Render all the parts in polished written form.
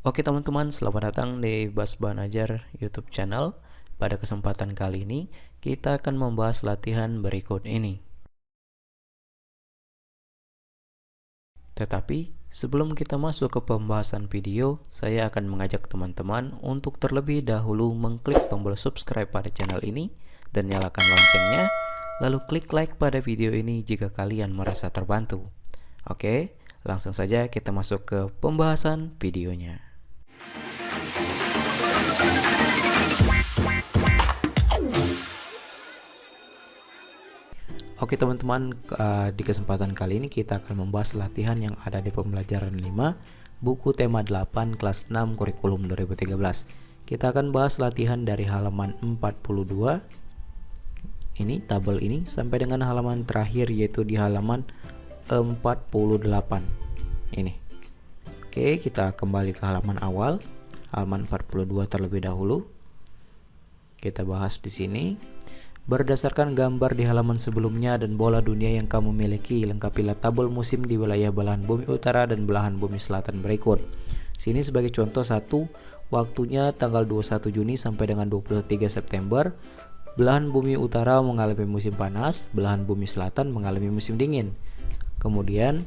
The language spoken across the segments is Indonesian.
Oke teman-teman, selamat datang di Bas Banajar YouTube channel. Pada kesempatan kali ini, kita akan membahas latihan berikut ini. Tetapi, sebelum kita masuk ke pembahasan video, saya akan mengajak teman-teman untuk terlebih dahulu mengklik tombol subscribe pada channel ini dan nyalakan loncengnya, lalu klik like pada video ini jika kalian merasa terbantu. Oke, langsung saja kita masuk ke pembahasan videonya. Oke teman-teman, di kesempatan kali ini kita akan membahas latihan yang ada di pembelajaran 5 buku tema 8 kelas 6 kurikulum 2013. Kita akan bahas latihan dari halaman 42 ini, tabel ini, sampai dengan halaman terakhir yaitu di halaman 48 ini. Oke, kita kembali ke halaman awal, halaman 42 terlebih dahulu. Kita bahas di sini. Berdasarkan gambar di halaman sebelumnya dan bola dunia yang kamu miliki, lengkapilah tabel musim di wilayah belahan bumi utara dan belahan bumi selatan berikut. Sini sebagai contoh 1, waktunya tanggal 21 Juni sampai dengan 23 September. Belahan bumi utara mengalami musim panas, belahan bumi selatan mengalami musim dingin. Kemudian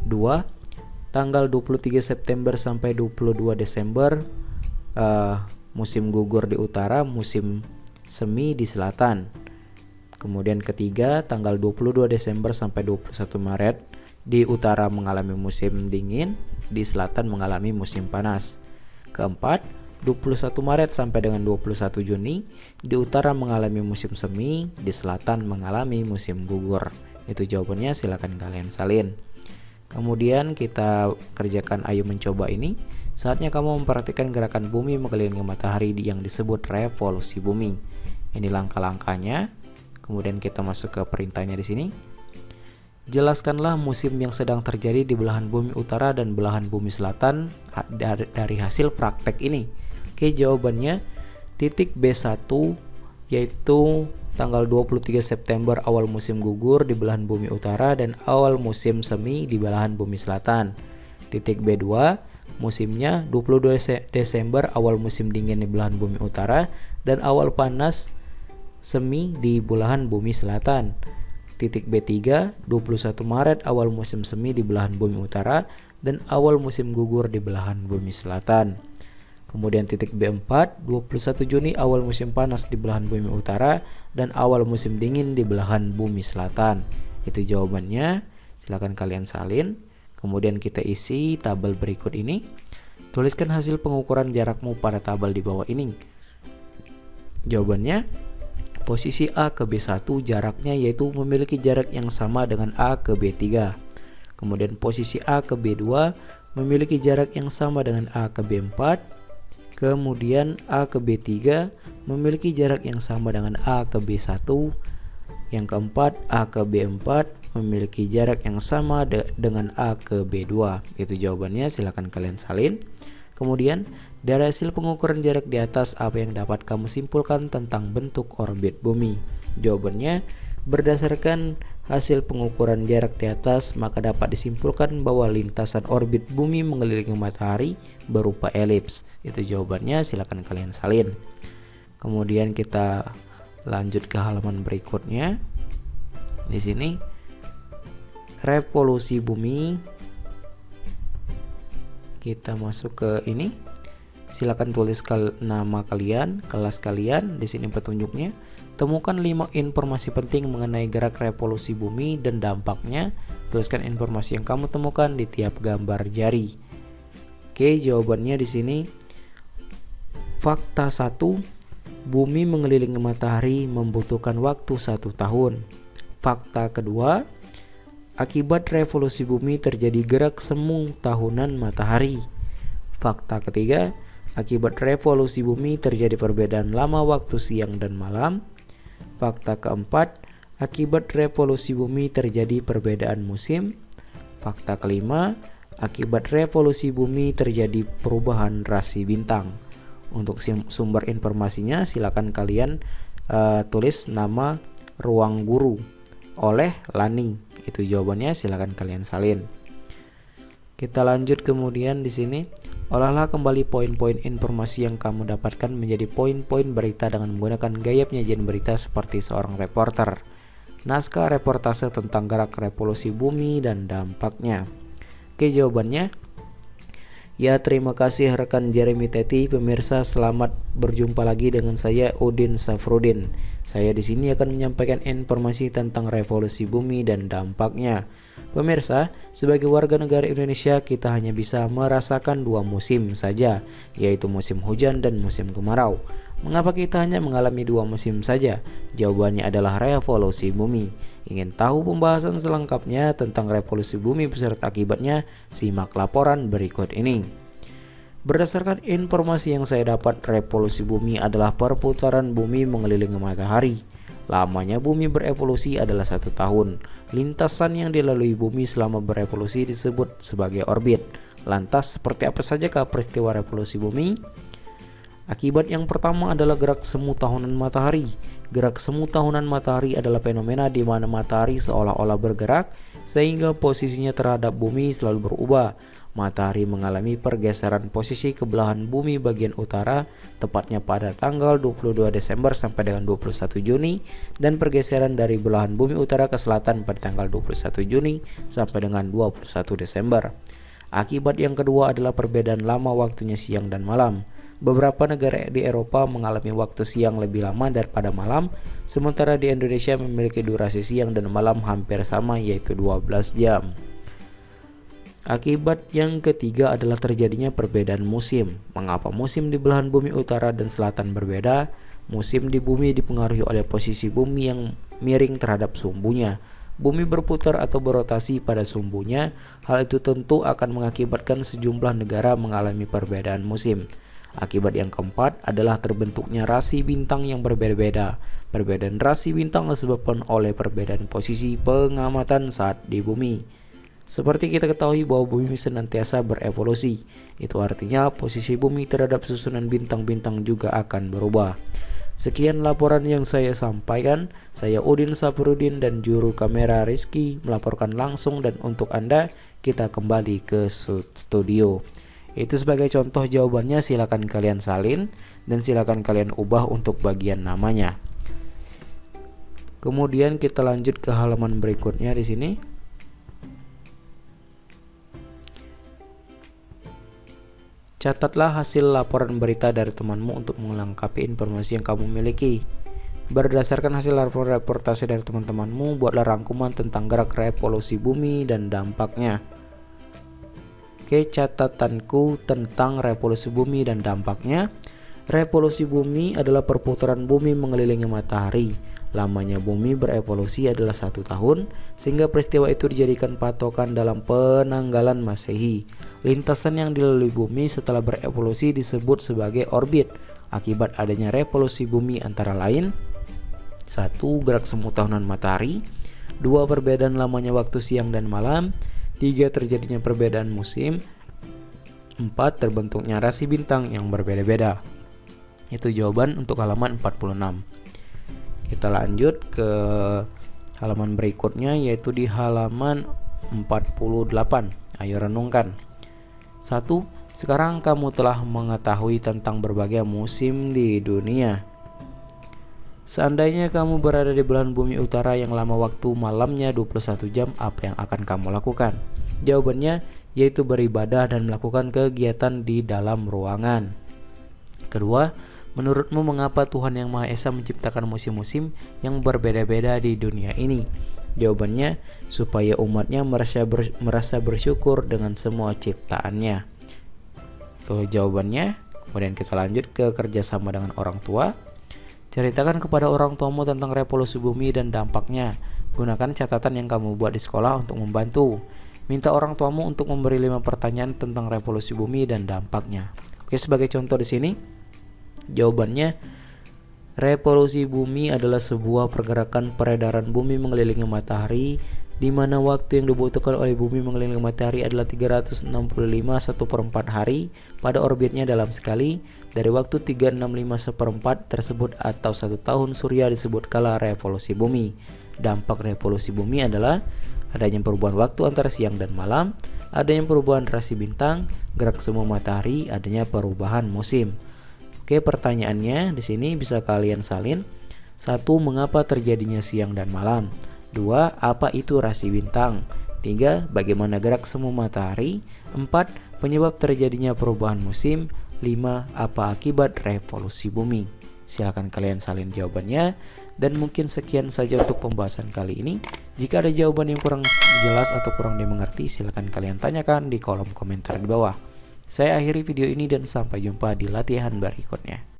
2, tanggal 23 September sampai 22 Desember, musim gugur di utara, musim semi di selatan. Kemudian ketiga, tanggal 22 Desember sampai 21 Maret di utara mengalami musim dingin, di selatan mengalami musim panas. Keempat, 21 Maret sampai dengan 21 Juni di utara mengalami musim semi, di selatan mengalami musim gugur. Itu jawabannya, silakan kalian salin. Kemudian kita kerjakan ayo mencoba ini. Saatnya kamu memperhatikan gerakan bumi mengelilingi matahari yang disebut revolusi bumi. Ini langkah-langkahnya. Kemudian kita masuk ke perintahnya di sini. Jelaskanlah musim yang sedang terjadi di belahan bumi utara dan belahan bumi selatan dari hasil praktek ini. Oke, jawabannya titik B1 yaitu tanggal 23 September awal musim gugur di belahan bumi utara dan awal musim semi di belahan bumi selatan. Titik B2 musimnya 22 Desember awal musim dingin di belahan bumi utara dan awal panas semi di belahan bumi selatan. Titik B3 21 Maret awal musim semi di belahan bumi utara dan awal musim gugur di belahan bumi selatan. Kemudian titik B4 21 Juni awal musim panas di belahan bumi utara dan awal musim dingin di belahan bumi selatan. Itu jawabannya, silahkan kalian salin. Kemudian kita isi tabel berikut ini. Tuliskan hasil pengukuran jarakmu pada tabel di bawah ini. Jawabannya, posisi A ke B1 jaraknya yaitu memiliki jarak yang sama dengan A ke B3. Kemudian posisi A ke B2 memiliki jarak yang sama dengan A ke B4. Kemudian A ke B3 memiliki jarak yang sama dengan A ke B1. Yang keempat, A ke B4 memiliki jarak yang sama dengan A ke B2. Itu jawabannya, silakan kalian salin. Kemudian, dari hasil pengukuran jarak di atas, apa yang dapat kamu simpulkan tentang bentuk orbit bumi? Jawabannya, berdasarkan hasil pengukuran jarak di atas, maka dapat disimpulkan bahwa lintasan orbit bumi mengelilingi matahari berupa elips. Itu jawabannya, silakan kalian salin. Kemudian kita lanjut ke halaman berikutnya. Di sini, revolusi bumi. Kita masuk ke ini. Silakan tulis nama kalian, kelas kalian. Di sini petunjuknya. Temukan 5 informasi penting mengenai gerak revolusi bumi dan dampaknya. Tuliskan informasi yang kamu temukan di tiap gambar jari. Oke, jawabannya di sini. Fakta 1, bumi mengelilingi matahari membutuhkan waktu 1 tahun. Fakta kedua, akibat revolusi bumi terjadi gerak semu tahunan matahari. Fakta ketiga, akibat revolusi bumi terjadi perbedaan lama waktu siang dan malam. Fakta keempat, akibat revolusi bumi terjadi perbedaan musim. Fakta kelima, akibat revolusi bumi terjadi perubahan rasi bintang. Untuk sumber informasinya silakan kalian tulis nama ruang guru oleh Lani. Itu jawabannya, silakan kalian salin. Kita lanjut kemudian di sini. Olahlah kembali poin-poin informasi yang kamu dapatkan menjadi poin-poin berita dengan menggunakan gaya penyajian berita seperti seorang reporter. Naskah reportase tentang gerak revolusi bumi dan dampaknya. Oke, jawabannya. Ya, terima kasih rekan Jeremy Teti. Pemirsa, selamat berjumpa lagi dengan saya Udin Safrudin. Saya di sini akan menyampaikan informasi tentang revolusi bumi dan dampaknya. Pemirsa, sebagai warga negara Indonesia kita hanya bisa merasakan dua musim saja, yaitu musim hujan dan musim kemarau. Mengapa kita hanya mengalami dua musim saja? Jawabannya adalah revolusi bumi. Ingin tahu pembahasan selengkapnya tentang revolusi bumi beserta akibatnya? Simak laporan berikut ini. Berdasarkan informasi yang saya dapat, revolusi bumi adalah perputaran bumi mengelilingi matahari. Lamanya bumi berevolusi adalah 1 tahun. Lintasan yang dilalui bumi selama berevolusi disebut sebagai orbit. Lantas, seperti apa sajakah peristiwa revolusi bumi? Akibat yang pertama adalah gerak semu tahunan matahari. Gerak semu tahunan matahari adalah fenomena di mana matahari seolah-olah bergerak sehingga posisinya terhadap bumi selalu berubah. Matahari mengalami pergeseran posisi ke belahan bumi bagian utara tepatnya pada tanggal 22 Desember sampai dengan 21 Juni dan pergeseran dari belahan bumi utara ke selatan pada tanggal 21 Juni sampai dengan 21 Desember. Akibat yang kedua adalah perbedaan lama waktunya siang dan malam. Beberapa negara di Eropa mengalami waktu siang lebih lama daripada malam, sementara di Indonesia memiliki durasi siang dan malam hampir sama, yaitu 12 jam. Akibat yang ketiga adalah terjadinya perbedaan musim. Mengapa musim di belahan bumi utara dan selatan berbeda? Musim di bumi dipengaruhi oleh posisi bumi yang miring terhadap sumbunya. Bumi berputar atau berotasi pada sumbunya. Hal itu tentu akan mengakibatkan sejumlah negara mengalami perbedaan musim. Akibat yang keempat adalah terbentuknya rasi bintang yang berbeda-beda. Perbedaan rasi bintang disebabkan oleh perbedaan posisi pengamatan saat di bumi. Seperti kita ketahui bahwa bumi senantiasa berevolusi. Itu artinya posisi bumi terhadap susunan bintang-bintang juga akan berubah. Sekian laporan yang saya sampaikan. Saya Udin Safrudin dan juru kamera Rizky melaporkan langsung, dan untuk Anda kita kembali ke studio. Itu sebagai contoh jawabannya, silakan kalian salin dan silakan kalian ubah untuk bagian namanya. Kemudian kita lanjut ke halaman berikutnya di sini. Catatlah hasil laporan berita dari temanmu untuk melengkapi informasi yang kamu miliki. Berdasarkan hasil laporan reportase dari teman-temanmu, buatlah rangkuman tentang gerak revolusi bumi dan dampaknya. Oke, catatanku tentang revolusi bumi dan dampaknya. Revolusi bumi adalah perputaran bumi mengelilingi matahari. Lamanya bumi berevolusi adalah 1 tahun, sehingga peristiwa itu dijadikan patokan dalam penanggalan Masehi. Lintasan yang dilalui bumi setelah berevolusi disebut sebagai orbit. Akibat adanya revolusi bumi antara lain: 1. Gerak semu tahunan matahari. 2. Perbedaan lamanya waktu siang dan malam. 3. Terjadinya perbedaan musim. 4. Terbentuknya rasi bintang yang berbeda-beda. Itu jawaban untuk halaman 46. Kita lanjut ke halaman berikutnya, yaitu di halaman 48. Ayo renungkan. 1. Sekarang kamu telah mengetahui tentang berbagai musim di dunia. Seandainya kamu berada di belahan bumi utara yang lama waktu malamnya 21 jam, apa yang akan kamu lakukan? Jawabannya yaitu beribadah dan melakukan kegiatan di dalam ruangan. Kedua, menurutmu mengapa Tuhan Yang Maha Esa menciptakan musim-musim yang berbeda-beda di dunia ini? Jawabannya supaya umatnya merasa bersyukur dengan semua ciptaannya. So, jawabannya. Kemudian kita lanjut ke kerjasama dengan orang tua. Ceritakan kepada orang tuamu tentang revolusi bumi dan dampaknya. Gunakan catatan yang kamu buat di sekolah untuk membantu. Minta orang tuamu untuk memberi 5 pertanyaan tentang revolusi bumi dan dampaknya. Oke, sebagai contoh di sini, jawabannya, revolusi bumi adalah sebuah pergerakan peredaran bumi mengelilingi matahari, di mana waktu yang dibutuhkan oleh bumi mengelilingi matahari adalah 365 1/4 hari pada orbitnya dalam sekali. Dari waktu 365 1/4 tersebut atau 1 tahun surya disebut kala revolusi bumi. Dampak revolusi bumi adalah adanya perubahan waktu antara siang dan malam, adanya perubahan rasi bintang, gerak semu matahari, adanya perubahan musim. Oke, pertanyaannya di sini bisa kalian salin. 1. Mengapa terjadinya siang dan malam? 2. Apa itu rasi bintang? 3. Bagaimana gerak semu matahari? 4. Penyebab terjadinya perubahan musim. 5. Apa akibat revolusi bumi? Silahkan kalian salin jawabannya. Dan mungkin sekian saja untuk pembahasan kali ini. Jika ada jawaban yang kurang jelas atau kurang dimengerti, silahkan kalian tanyakan di kolom komentar di bawah. Saya akhiri video ini dan sampai jumpa di latihan berikutnya.